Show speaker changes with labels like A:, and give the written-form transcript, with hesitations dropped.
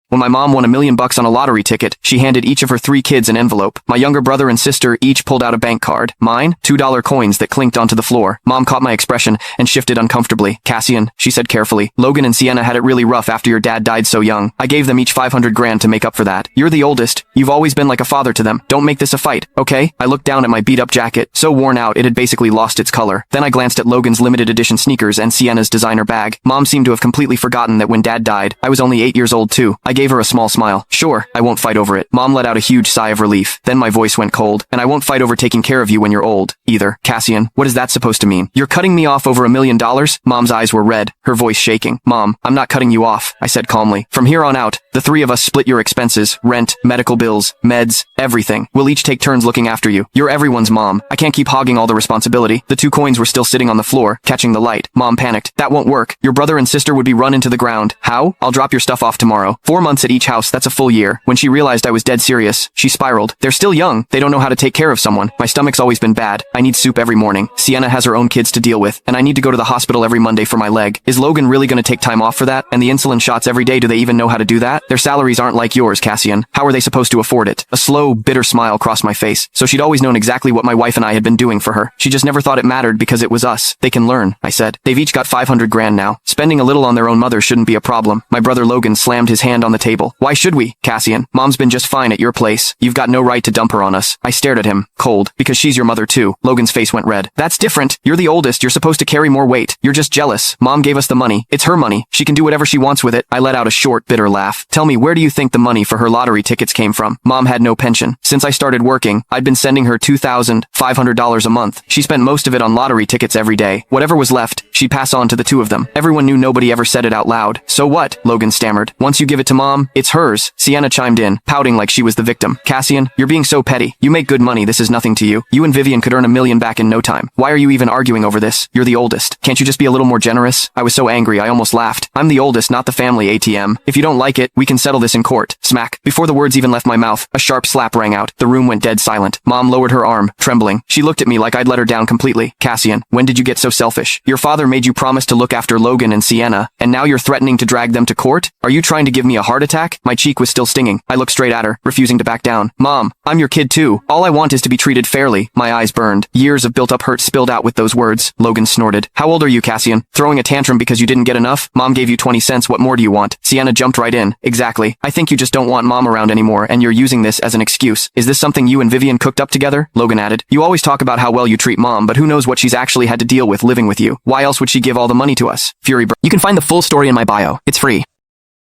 A: When my mom won $1 million on a lottery ticket, she handed each of her 3 kids an envelope. My younger brother and sister each pulled out a bank card. Mine, $2 coins that clinked onto the floor. Mom caught my expression and shifted uncomfortably. Cassian, she said carefully, Logan and Sienna had it really rough after your dad died so young. I gave them each 500 grand to make up for that. You're the oldest. You've always been like a father to them. Don't make this a fight, okay? I looked down at my beat-up jacket, so worn out it had basically lost its color. Then I glanced at Logan's limited edition sneakers and Sienna's designer bag. Mom seemed to have completely forgotten that when Dad died, I was only 8 years old too. I gave her a small smile. Sure, I won't fight over it. Mom let out a huge sigh of relief. Then my voice went cold. And I won't fight over taking care of you when you're old, either. Cassian, what is that supposed to mean? You're cutting me off over $1 million? Mom's eyes were red, her voice shaking. Mom, I'm not cutting you off, I said calmly. From here on out, the 3 of us split your expenses, rent, medical bills, meds, everything. We'll each take turns looking after you. You're everyone's mom. I can't keep hogging all the responsibility. The 2 coins were still sitting on the floor, catching the light. Mom panicked. That won't work. Your brother and sister would be run into the ground. How? I'll drop your stuff off tomorrow. 4 months at each house, that's a full year. When she realized I was dead serious, she spiraled. They're still young. They don't know how to take care of someone. My stomach's always been bad. I need soup every morning. Sienna has her own kids to deal with, and I need to go to the hospital every Monday for my leg. Is Logan really gonna take time off for that? And the insulin shots every day, do they even know how to do that? Their salaries aren't like yours, Cassian. How are they supposed to afford it? A slow, bitter smile crossed my face. So she'd always known exactly what my wife and I had been doing for her. She just never thought it mattered because it was us. They can learn, I said. They've each got 500 grand now. Spending a little on their own mother shouldn't be a problem. My brother Logan slammed his hand on the table. Why should we, Cassian? Mom's been just fine at your place. You've got no right to dump her on us. I stared at him, cold, because she's your mother too. Logan's face went red. That's different. You're the oldest. You're supposed to carry more weight. You're just jealous. Mom gave us the money. It's her money. She can do whatever she wants with it. I let out a short, bitter laugh. Tell me, where do you think the money for her lottery tickets came from? Mom had no pension. Since I started working, I'd been sending her $2,500 a month. She spent most of it on lottery tickets every day. Whatever was left, she'd pass on to the 2 of them. Everyone knew nobody ever said it out loud. So what? Logan stammered. Once you give it to Mom, it's hers. Sienna chimed in, pouting like she was the victim. Cassian, you're being so petty. You make good money. This is nothing to you. You and Vivian could earn $1 million back in no time. Why are you even arguing over this? You're the oldest. Can't you just be a little more generous? I was so angry I almost laughed. I'm the oldest, not the family ATM. If you don't like it, we can settle this in court. Smack. Before the words even left my mouth, a sharp slap rang out. The room went dead silent. Mom lowered her arm, trembling. She looked at me like I'd let her down completely. Cassian, when did you get so selfish? Your father made you promise to look after Logan and Sienna, and now you're threatening to drag them to court? Are you trying to give me a heart attack? My cheek was still stinging. I looked straight at her, refusing to back down. Mom, I'm your kid too. All I want is to be treated fairly. My eyes burned. Years of built-up hurt spilled out with those words. Logan snorted. How old are you, Cassian? Throwing a tantrum because you didn't get enough? Mom gave you 20 cents. What more do you want? Sienna jumped right in. Exactly. I think you just don't want Mom around anymore, and you're using this as an excuse. Is this something you and Vivian cooked up together? Logan added. You always talk about how well you treat Mom, but who knows what she's actually had to deal with living with you. Why else would she give all the money to us? Fury. You can find the full story in my bio. It's free.